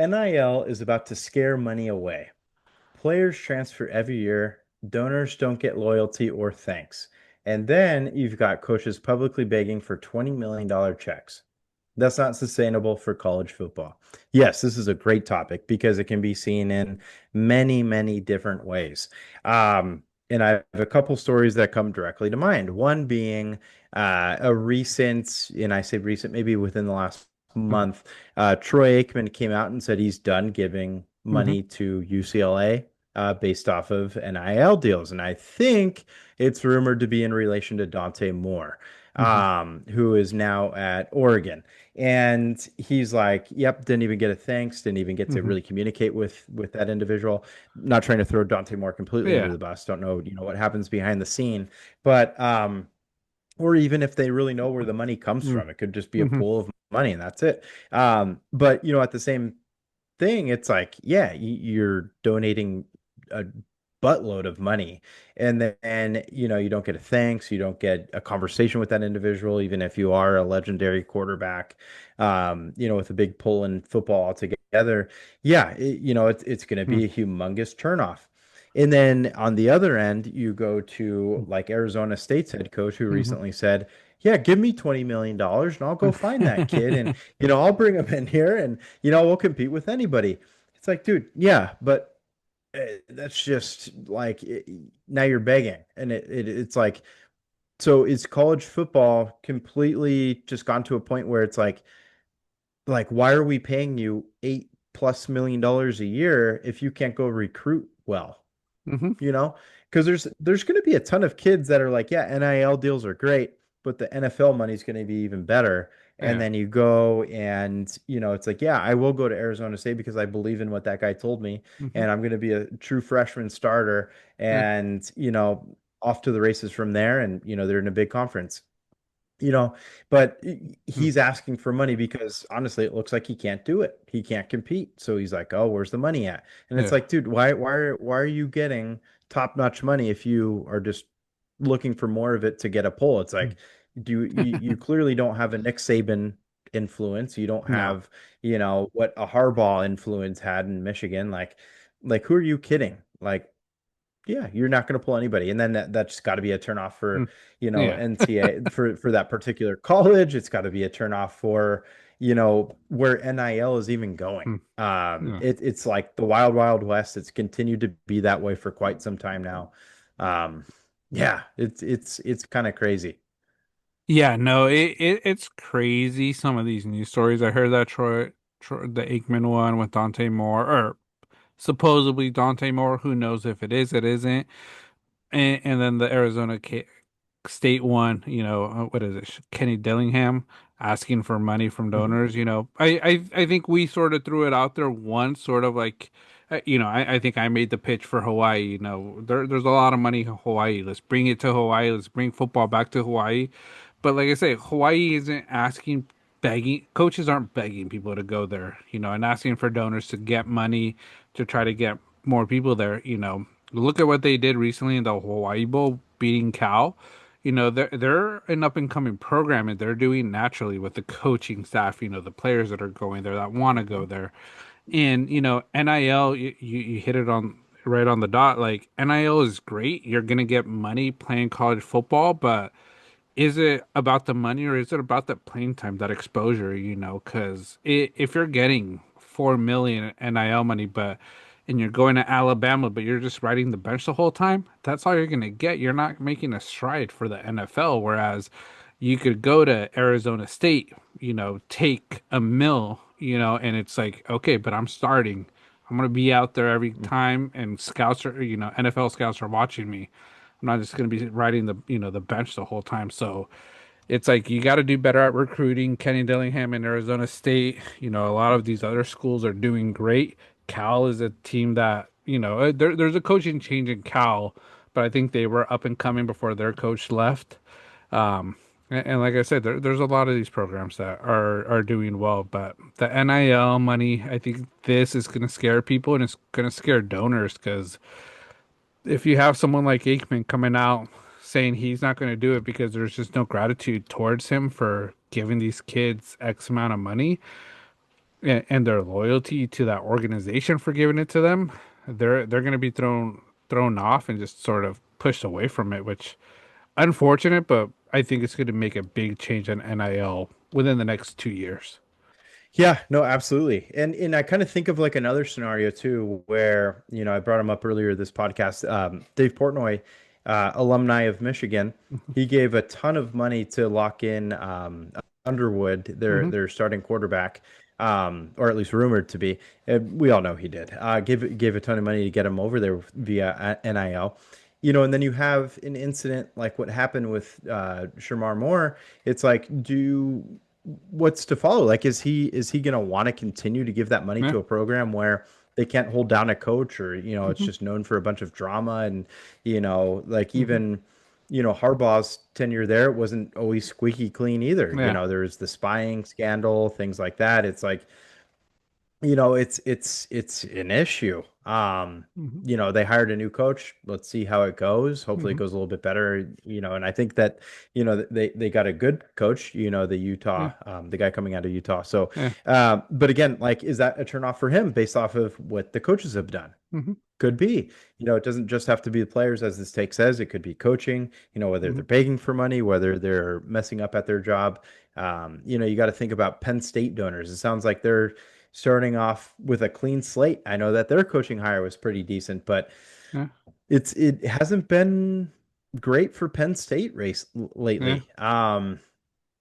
NIL is about to scare money away. Players transfer every year. Donors don't get loyalty or thanks. And then you've got coaches publicly begging for $20 million checks. That's not sustainable for college football. Yes, this is a great topic because it can be seen in many, many different ways. And I have a couple stories that come directly to mind. One being a recent, and I say recent, maybe within the last Mhm. month, Troy Aikman came out and said he's done giving Mhm. money to UCLA based off of NIL deals. And I think it's rumored to be in relation to Dante Moore, Mhm. who is now at Oregon. And he's like, "Yep, didn't even get a thanks, didn't even get to Mhm. really communicate with that individual." Not trying to throw Dante Moore completely under Yeah. the bus. Don't know, what happens behind the scene, but or even if they really know where the money comes Mhm. from, it could just be a Mhm. pool of money and that's it. But at the same thing, it's like, yeah, you're donating a buttload of money, and then you don't get a thanks, you don't get a conversation with that individual, even if you are a legendary quarterback, with a big pull in football altogether. Yeah, it's going to Mhm. be a humongous turnoff. And then on the other end, you go to like Arizona State's head coach who Mhm. recently said, "Yeah, give me $20 million and I'll go find that kid and I'll bring him in here and we'll compete with anybody." It's like, dude, yeah, but that's just like now you're begging, and it's like, so is college football completely just gone to a point where it's like why are we paying you $8+ million a year if you can't go recruit well? Mhm. you know, because there's going to be a ton of kids that are like, yeah, NIL deals are great, but the NFL money is going to be even better. And Yeah. then you go and, it's like, yeah, I will go to Arizona State because I believe in what that guy told me, Mhm. and I'm going to be a true freshman starter, Yeah. and, off to the races from there. And, they're in a big conference you know, but Mhm. he's asking for money because honestly, it looks like he can't do it. He can't compete. So he's like, "Oh, where's the money at?" And it's Yeah. like, dude, why are you getting top-notch money if you are just looking for more of it to get a pull? It's Mhm. like, you clearly don't have a Nick Saban influence. You don't No. have, what a Harbaugh influence had in Michigan. Like who are you kidding? Like, yeah, you're not going to pull anybody. And then that's got to be a turnoff for, Mm. Yeah. NCA for that particular college. It's got to be a turnoff for, where NIL is even going. Mm. Yeah. It's like the wild, wild west. It's continued to be that way for quite some time now. Um, yeah, it's kind of crazy. Yeah, no, it's crazy some of these news stories. I heard that the Aikman one with Dante Moore, or supposedly Dante Moore. Who knows if it is, it isn't. And then the State one, what is it? Kenny Dillingham asking for money from Mhm. donors. I think we sort of threw it out there once, sort of like, I think I made the pitch for Hawaii. There's a lot of money in Hawaii. Let's bring it to Hawaii. Let's bring football back to Hawaii. But like I say, Hawaii isn't begging, coaches aren't begging people to go there, and asking for donors to get money to try to get more people there. Look at what they did recently in the Hawaii Bowl, beating Cal. They're an up and coming program, and they're doing naturally with the coaching staff, the players that are going there that want to go Mhm. there. And NIL, you hit it on right on the dot. Like, NIL is great. You're gonna get money playing college football, but is it about the money, or is it about that playing time, that exposure? Because if you're getting 4 million NIL money, and you're going to Alabama, but you're just riding the bench the whole time, that's all you're gonna get. You're not making a stride for the NFL. Whereas you could go to Arizona State, take a mill, and it's like, okay, but I'm starting. I'm gonna be out there every time, and NFL scouts are watching me. I'm not just going to be riding the bench the whole time. So it's like you got to do better at recruiting. Kenny Dillingham in Arizona State. A lot of these other schools are doing great. Cal is a team that there's a coaching change in Cal, but I think they were up and coming before their coach left. And like I said, there's a lot of these programs that are doing well, but the NIL money, I think this is going to scare people, and it's going to scare donors because if you have someone like Aikman coming out saying he's not going to do it because there's just no gratitude towards him for giving these kids X amount of money, and their loyalty to that organization for giving it to them, they're going to be thrown off and just sort of pushed away from it, which unfortunate, but I think it's going to make a big change in NIL within the next 2 years. Yeah, no, absolutely. And I kind of think of like another scenario too, where, I brought him up earlier this podcast. Dave Portnoy, alumni of Michigan, Hmm. he gave a ton of money to lock in Underwood, their Hmm. their starting quarterback, or at least rumored to be. We all know he did. Gave a ton of money to get him over there via NIL. And then you have an incident like what happened with Shamar Moore. It's like, what's to follow? Like, is he going to want to continue to give that money Yeah. to a program where they can't hold down a coach, or it's Hmm. just known for a bunch of drama, and like Hmm. even Harbaugh's tenure there wasn't always squeaky clean either. Yeah. There was the spying scandal, things like that. It's like, it's an issue. Hmm. They hired a new coach. Let's see how it goes. Hopefully it Hmm. goes a little bit better, and I think that, they got a good coach, Yeah. the guy coming out of Utah. So, Yeah. but again, like, is that a turnoff for him based off of what the coaches have done? Hmm. Could be. It doesn't just have to be the players, as this take says. It could be coaching, whether they're Hmm. begging for money, whether they're messing up at their job. You got to think about Penn State donors. It sounds like they're starting off with a clean slate. I know that their coaching hire was pretty decent, but Yeah. it hasn't been great for Penn State race Yeah. lately.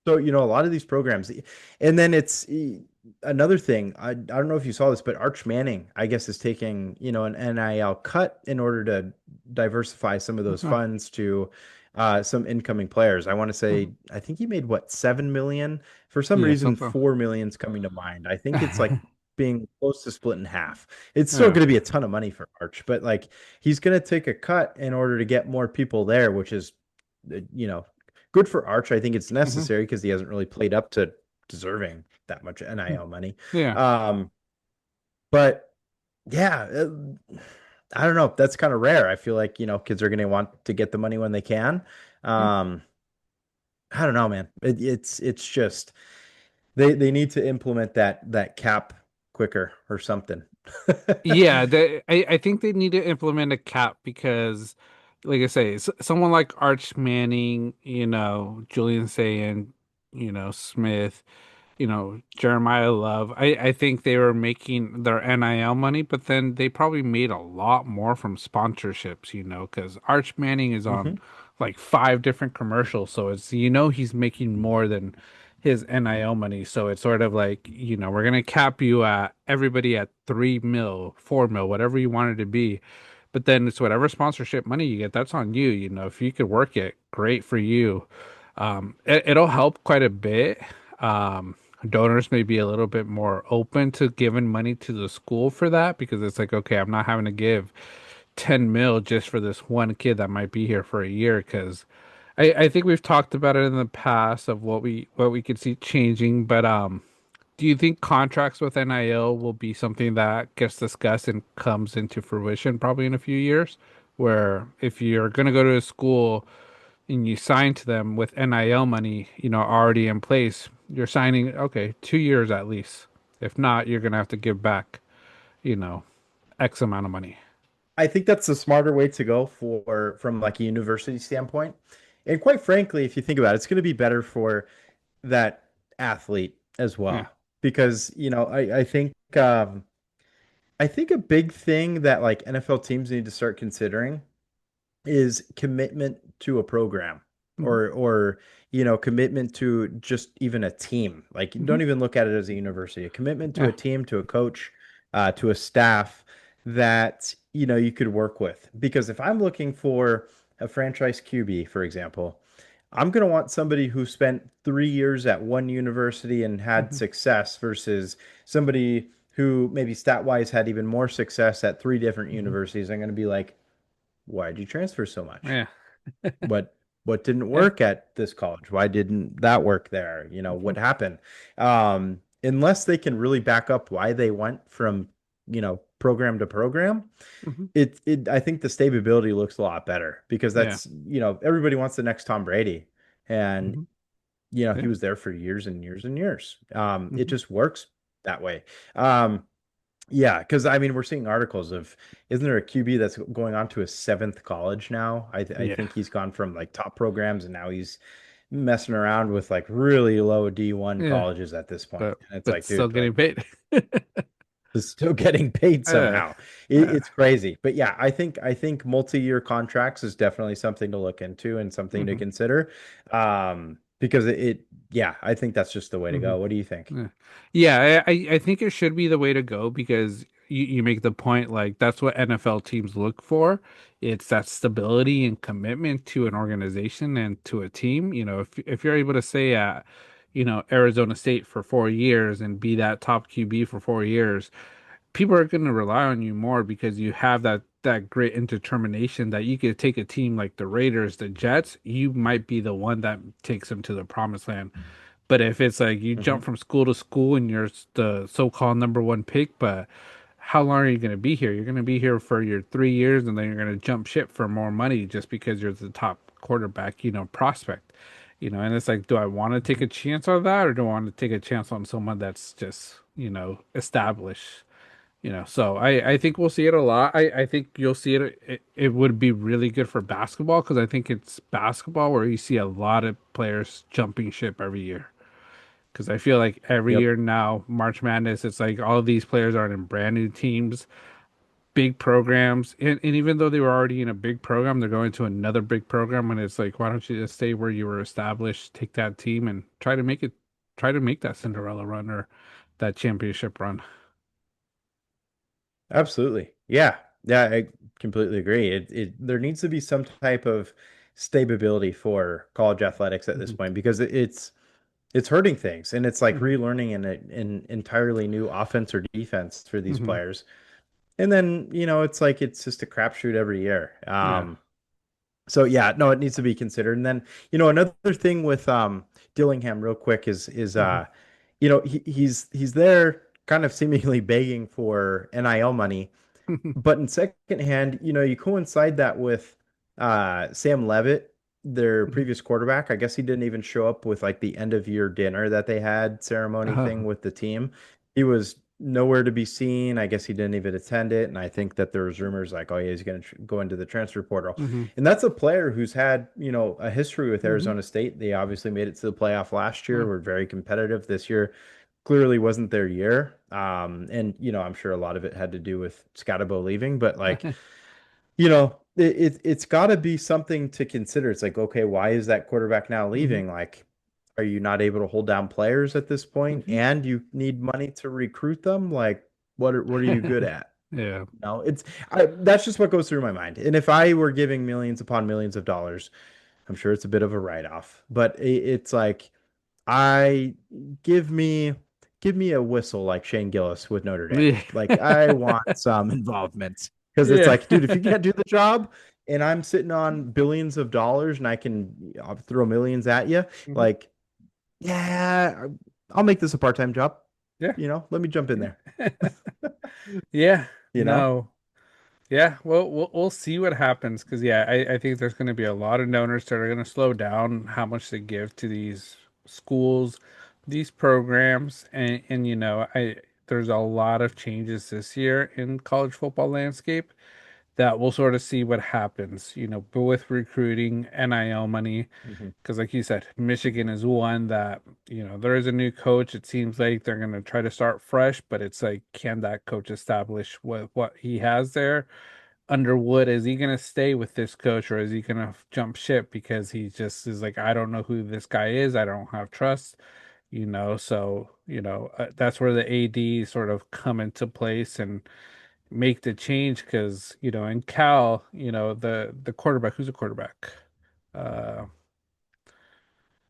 So, a lot of these programs, and then it's another thing. I don't know if you saw this, but Arch Manning, I guess, is taking, an NIL cut in order to diversify some of those Uh, funds to some incoming players. I want to uh, say, I think he made what, 7 million? For some yeah. reason, Something. 4 million's coming to mind. I think it's like being close to split in half. It's still Yeah. going to be a ton of money for Arch, but like, he's going to take a cut in order to get more people there, which is, you know, good for Arch. I think it's Hmm. necessary because he hasn't really played up to deserving that much NIL money. Yeah. Um, but yeah, I don't know. That's kind of rare. I feel like, kids are going to want to get the money when they can. Yeah. Um, I don't know, man. It's just they need to implement that cap quicker or something. Yeah, I think they need to implement a cap because, like I say, someone like Arch Manning, Julian Sayin, Smith, Jeremiah Love. I think they were making their NIL money, but then they probably made a lot more from sponsorships, because Arch Manning is on Hmm. like five different commercials, so it's he's making more than his NIL money. So it's sort of like, we're gonna cap you at everybody at 3 mil, 4 mil, whatever you want it to be. But then it's whatever sponsorship money you get, that's on you. If you could work it, great for you. It'll help quite a bit. Donors may be a little bit more open to giving money to the school for that because it's like, okay, I'm not having to give 10 mil just for this one kid that might be here for a year. Because I think we've talked about it in the past of what we could see changing. But do you think contracts with NIL will be something that gets discussed and comes into fruition probably in a few years? Where if you're going to go to a school and you sign to them with NIL money, already in place, you're signing, okay, 2 years at least. If not, you're gonna have to give back, you know, X amount of money. I think that's the smarter way to go from like a university standpoint. And quite frankly, if you think about it, it's going to be better for that athlete as Yeah. well. Because, I think a big thing that like NFL teams need to start considering is commitment to a program, Hmm. or commitment to just even a team. Like, Hmm. don't even look at it as a university. A commitment to a Yeah. team, to a coach, to a staff that you could work with. Because if I'm looking for a franchise QB, for example, I'm going to want somebody who spent 3 years at one university and had Hmm. success versus somebody who maybe stat wise had even more success at three different Hmm. universities. I'm going to be like, why did you transfer so much? Yeah. What what didn't Yeah. work at this college? Why didn't that work there? Hmm. What happened? Unless they can really back up why they went from, program to program, Hmm. I think the stability looks a lot better because Yeah. that's, everybody wants the next Tom Brady. And, Hmm. he Yeah. was there for years and years and years. It Hmm. just works that way. Um, yeah, because I mean, we're seeing articles of, isn't there a QB that's going on to his seventh college now? I Yeah, think he's gone from like top programs and now he's messing around with like really low D1 yeah, colleges at this point. but And it's but like, still dude, getting like paid. is still getting paid Uh, somehow. uh, It's crazy. But yeah, I think multi-year contracts is definitely something to look into and something to mhm, consider. Because yeah, I think that's just the way to mhm. go. What do you think? Yeah, yeah, I think it should be the way to go because you make the point like that's what NFL teams look for. It's that stability and commitment to an organization and to a team. You know, if you're able to stay at, Arizona State for 4 years and be that top QB for 4 years, people are going to rely on you more because you have that grit and determination that you could take a team like the Raiders, the Jets, you might be the one that takes them to the promised land. But if it's like you Hmm. jump from school to school and you're the so-called number one pick, but how long are you going to be here? You're going to be here for your 3 years and then you're going to jump ship for more money just because you're the top quarterback, prospect. And it's like, do I want to take a chance on that or do I want to take a chance on someone that's just, established? So I think we'll see it a lot. I think you'll see it would be really good for basketball because I think it's basketball where you see a lot of players jumping ship every year. Because I feel like every Yep. year now, March Madness, it's like all of these players are in brand new teams, big programs. And even though they were already in a big program, they're going to another big program. And it's like, why don't you just stay where you were established, take that team and try to make that Cinderella run or that championship run. Absolutely. Yeah. Yeah, I completely agree. There needs to be some type of stability for college athletics at this Hmm. point because it's hurting things and it's like Hmm. relearning an entirely new offense or defense for these Hmm. players. And then, it's like it's just a crapshoot every year. Yeah. So yeah, no, it needs to be considered. And then, another thing with Dillingham real quick is Hmm. he's there kind of seemingly begging for NIL money. But in second hand, you coincide that with Sam Levitt, their previous quarterback. I guess he didn't even show up with like the end of year dinner that they had ceremony thing Uh, with the team. He was nowhere to be seen. I guess he didn't even attend it. And I think that there was rumors like, oh yeah, he's going to go into the transfer portal. hmm. And that's a player who's had, a history with Hmm. Arizona State. They obviously made it to the playoff last year. Yeah. Were very competitive this year clearly wasn't their year. And I'm sure a lot of it had to do with Scotabo leaving, but like, it's got to be something to consider. It's like, okay, why is that quarterback now Hmm. leaving? Like, are you not able to hold down players at this point, Hmm. and you need money to recruit them? Like, what are you good at? Yeah. No, that's just what goes through my mind. And if I were giving millions upon millions of dollars, I'm sure it's a bit of a write-off. But it's like I give me give me a whistle like Shane Gillis with Notre Dame. Yeah. Like I want some involvement because it's Yeah. like, dude, if you can't do the job and I'm sitting on billions of dollars and I'll throw millions at you, Mhm. like, yeah, I'll make this a part-time job. Yeah. Let me jump in there, Yeah. you know? No. Yeah. Well, we'll see what happens because yeah, I think there's going to be a lot of donors that are going to slow down how much they give to these schools, these programs, and I there's a lot of changes this year in college football landscape that we'll sort of see what happens. But with recruiting, NIL money. Mhm. Because, like you said, Michigan is one that, there is a new coach. It seems like they're going to try to start fresh, but it's like, can that coach establish what he has there? Underwood, is he going to stay with this coach or is he going to jump ship because he just is like, I don't know who this guy is. I don't have trust, So, that's where the AD sort of come into place and make the change because, in Cal, the quarterback, who's a quarterback? Uh,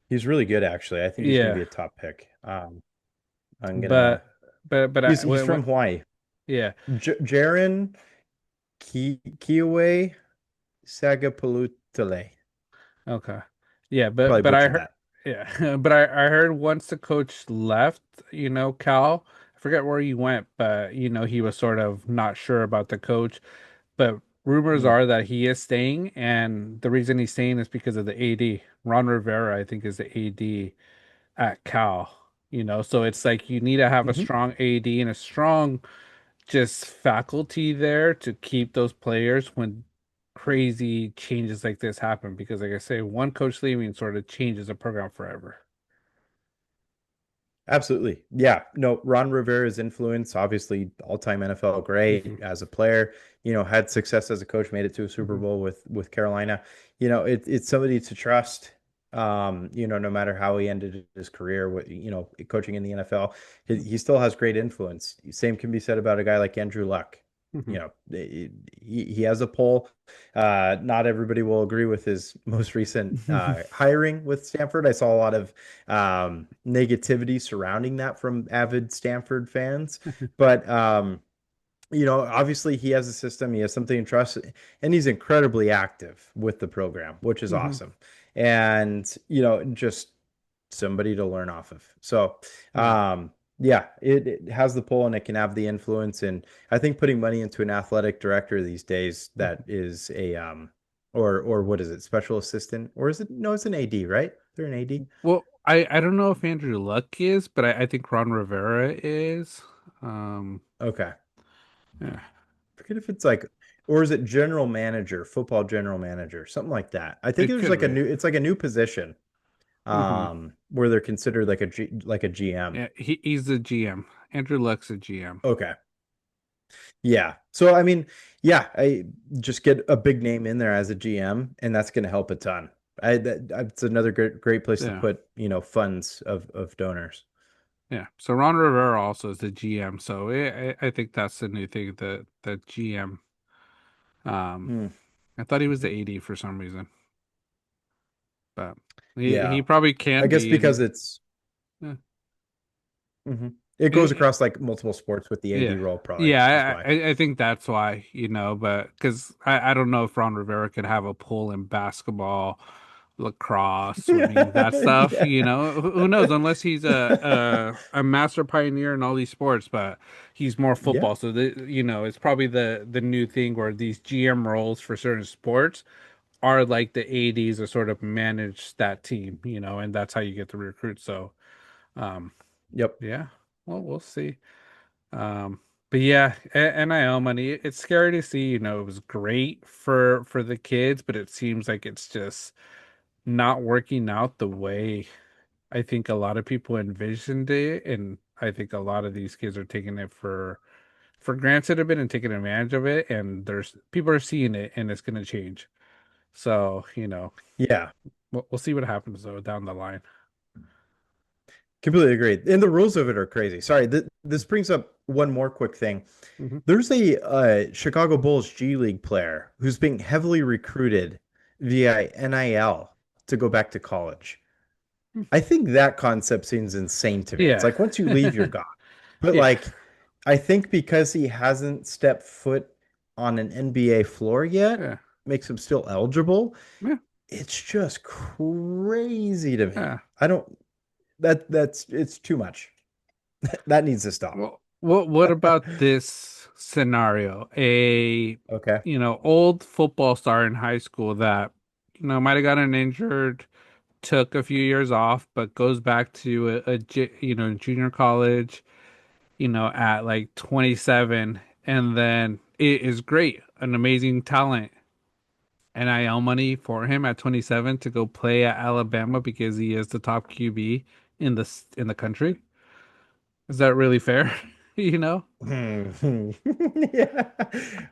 He's really good, actually. I think he's going to yeah. be a top pick. I'm gonna. But but He's from Hawaii. yeah, Jaron Kiwe Sagapalutale. okay, yeah, but Probably but I butchered heard that. yeah, but I heard once the coach left, Cal, I forget where he went, but he was sort of not sure about the coach. But rumors Mm. are that he is staying, and the reason he's staying is because of the AD. Ron Rivera, I think, is the AD at Cal. So it's like you need to have a Hmm. strong AD and a strong just faculty there to keep those players when crazy changes like this happen. Because, like I say, one coach leaving sort of changes a program forever. Absolutely. Yeah. No, Ron Rivera's influence, obviously all-time NFL Hmm. great as a player, had success as a coach, made it to a Super Hmm. Bowl with Carolina. It's somebody to trust. No matter how he ended his career with, coaching in the NFL, he still has great influence. Same can be said about a guy like Andrew Luck. Hmm. He has a pull. Not everybody will agree with his most recent hiring with Stanford. I saw a lot of negativity surrounding that from avid Stanford fans. But obviously he has a system, he has something to trust, and he's incredibly active with the program, which is Hmm. awesome. And just somebody to learn off of. So, Yeah. yeah, it has the pull and it can have the influence. And I think putting money into an athletic director these days that Mhm. is a or what is it, special assistant, or is it no, it's an AD, right? They're an AD. Well, I don't know if Andrew Luck is, but I think Ron Rivera is. Um, Okay. yeah, Forget if it's like, or is it general manager, football general manager, something like that. I think it there's could like be. it's like a new position, Hmm. where they're considered like a GM. Yeah, he's the GM. Andrew Luck's a GM. Okay. Yeah. So I mean, yeah, I just get a big name in there as a GM, and that's going to help a ton. It's another great place to Yeah, put, funds of donors. yeah. So Ron Rivera also is the GM. So I think that's the new thing. The GM. Um, Hmm. I thought he was the AD for some reason, but he Yeah. probably I can guess be. because And it's yeah. it goes It, across like multiple sports with the AD Yeah. role, probably is Yeah, why. I think that's why, but because I don't know if Ron Rivera could have a pull in basketball, lacrosse, swimming, that stuff, Yeah. Who knows? Unless he's a master pioneer in all these sports, but he's more Yeah. football. So it's probably the new thing where these GM roles for certain sports are like the ADs to sort of manage that team, and that's how you get the recruits. So, um, Yep. yeah, well, we'll see. Um, but yeah, NIL money, it's scary to see, it was great for the kids, but it seems like it's just not working out the way I think a lot of people envisioned it, and I think a lot of these kids are taking it for granted a bit and taking advantage of it, and there's people are seeing it and it's going to change. So, Yeah. we'll see what happens though down the line. Completely agree. And the rules of it are crazy. Sorry, this brings up one more quick thing. Hmm. There's a Chicago Bulls G League player who's being heavily recruited via NIL to go back to college. I think that concept seems insane to me. It's Yeah. like once you leave, you're gone. But Yeah. like, I think because he hasn't stepped foot on an NBA floor yet, Yeah. makes him still eligible. Yeah. It's just crazy to me. Yeah. I don't that's it's too much. That needs to stop. Well, what about this scenario? Okay. Old football star in high school that, might have gotten injured, took a few years off, but goes back to junior college, at like 27, and then it is great, an amazing talent. NIL money for him at 27 to go play at Alabama because he is the top QB in the country. Is that really fair? You know?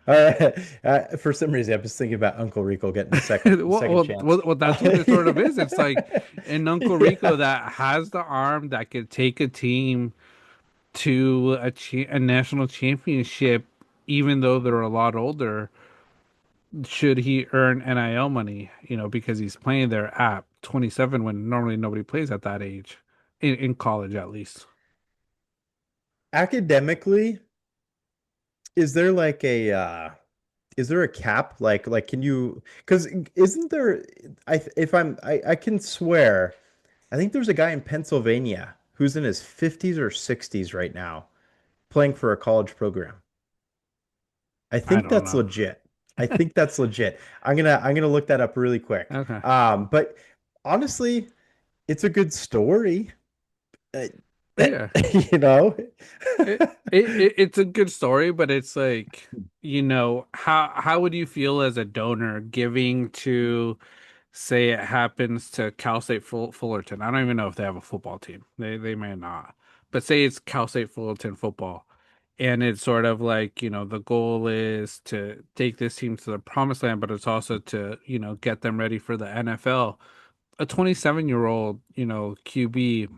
Yeah. For some reason, I was thinking about Uncle Rico getting a second Well, second well, chance. well, well, that's what it sort of is. It's like an Uncle Rico Yeah. that has the arm that could take a team to a national championship, even though they're a lot older. Should he earn NIL money, because he's playing there at 27 when normally nobody plays at that age, in college at least. Academically, is there like a is there a cap? Like can you because isn't there I can swear I think there's a guy in Pennsylvania who's in his 50s or 60s right now playing for a college program. I I think don't that's know. legit. I think that's legit. I'm gonna look that up really quick. Okay. But honestly, it's a good story. Yeah. You know? It's a good story, but it's like, how would you feel as a donor giving to, say it happens to Cal State Fullerton. I don't even know if they have a football team. They may not. But say it's Cal State Fullerton football. And it's sort of like, the goal is to take this team to the promised land, but it's also to, get them ready for the NFL. A 27-year-old, QB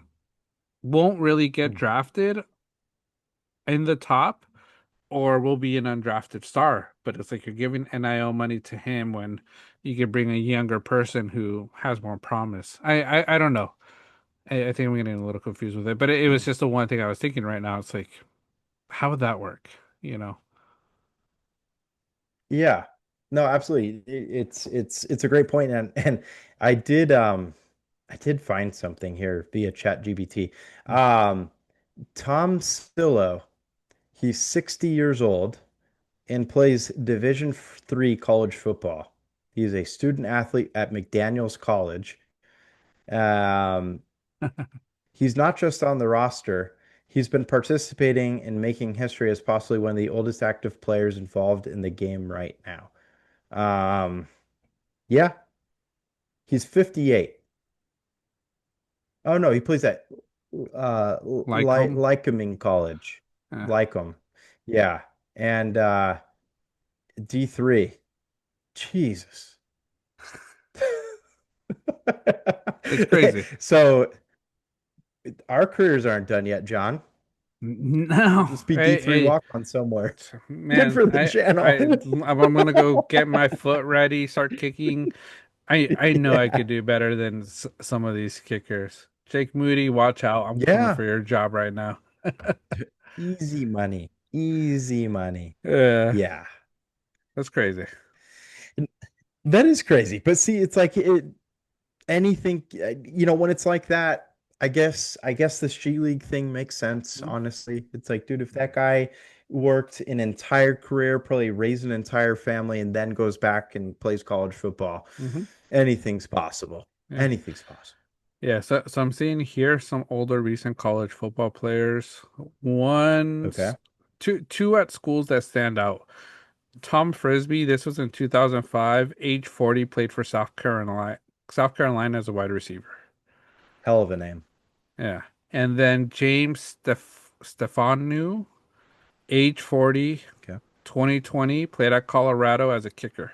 won't really get drafted in the top or will be an undrafted star. But it's like you're giving NIL money to him when you could bring a younger person who has more promise. I don't know. I think I'm getting a little confused with it, but it was just the one thing I was thinking right now. It's like, how would that work? You know? Yeah. No, absolutely. It's a great point, and I did find something here via ChatGPT. Um Tom Stillo, he's 60 years old and plays Division 3 college football. He's a student athlete at McDaniels College. Um, he's not just on the roster, he's been participating and making history as possibly one of the oldest active players involved in the game right now. Yeah, he's 58. Oh no, he plays at Like him? Lycoming College. Yeah. Lycoming. Yeah. And D3. Jesus. It's crazy. So our careers aren't done yet, John. We'll No, just be D3 hey, walk on somewhere. Good man, for the channel. I'm gonna go get my foot ready, start kicking. I know I Yeah. could do better than some of these kickers. Jake Moody, watch out! I'm coming Yeah. for your job right now. Easy money. Easy money. Yeah, Yeah. that's crazy. That is crazy. But see, it's like anything, when it's like that, I guess this G League thing makes sense, honestly. It's like, dude, if that guy worked an entire career, probably raised an entire family, and then goes back and plays college football, Hmm. anything's possible. Yeah, Anything's possible. yeah. So I'm seeing here some older recent college football players. One's Okay. two at schools that stand out. Tom Frisbee, this was in 2005, age 40, played for South Carolina as a wide receiver. Hell of a name. Yeah. And then James Stefanu, age 40, Okay. 2020, played at Colorado as a kicker.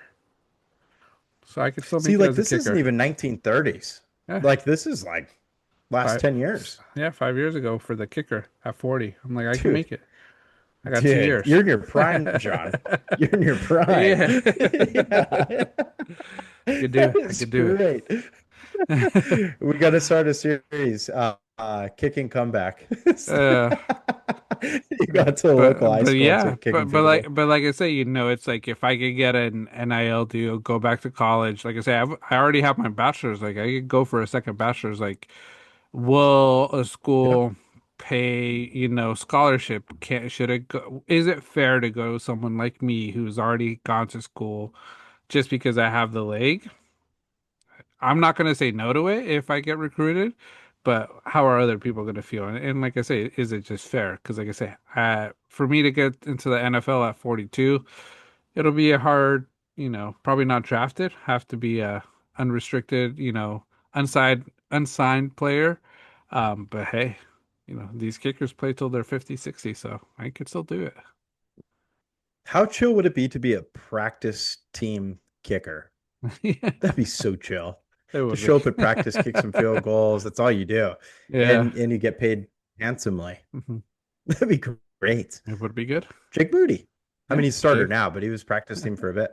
So I could still See, make it like as a this isn't kicker. even 1930s. Yeah. Like this is like last Five 10 years. yeah, 5 years ago for the kicker at 40. I'm like, I can Dude, make it. I got two dude, years. you're in your prime, John. You're in your prime. Yeah. Yeah. That I is could do great. it. We got to start a series, kicking comeback. Uh You got to a local high but school yeah, kicking field goal. but like I say, it's like if I could get an NIL deal, go back to college. Like I say, I already have my bachelor's. Like I could go for a second bachelor's. Like, will a Yeah. school pay, scholarship? Can Should it go? Is it fair to go someone like me who's already gone to school just because I have the leg? I'm not going to say no to it if I get recruited, but how are other people going to feel? And like I say, is it just fair? Because like I say, for me to get into the NFL at 42, it'll be a hard, probably not drafted, have to be a unrestricted, unsigned player. But hey, these kickers play till they're 50, 60, so I could still do it. How chill would it be to be a practice team kicker? Yeah, That'd be so chill. it To would be. show up at practice, kick some field goals. That's all you do. Yeah. And you get paid handsomely. Hmm. That'd be great. It would be good. Jake Moody. I Yeah, mean, he's starter Jake. now, but he was practicing for a bit.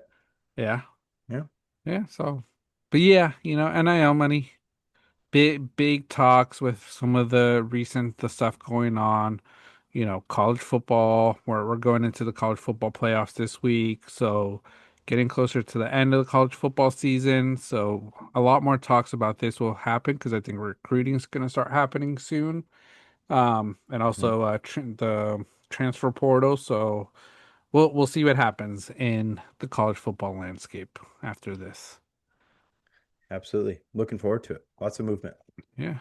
Yeah. Yeah. Yeah, so, but yeah, NIL money, big talks with some of the stuff going on, college football, where we're going into the college football playoffs this week, so getting closer to the end of the college football season, so a lot more talks about this will happen because I think recruiting is going to start happening soon, and Mhm. also the transfer portal, so we'll see what happens in the college football landscape after this. Absolutely. Looking forward to it. Lots of movement. Yeah.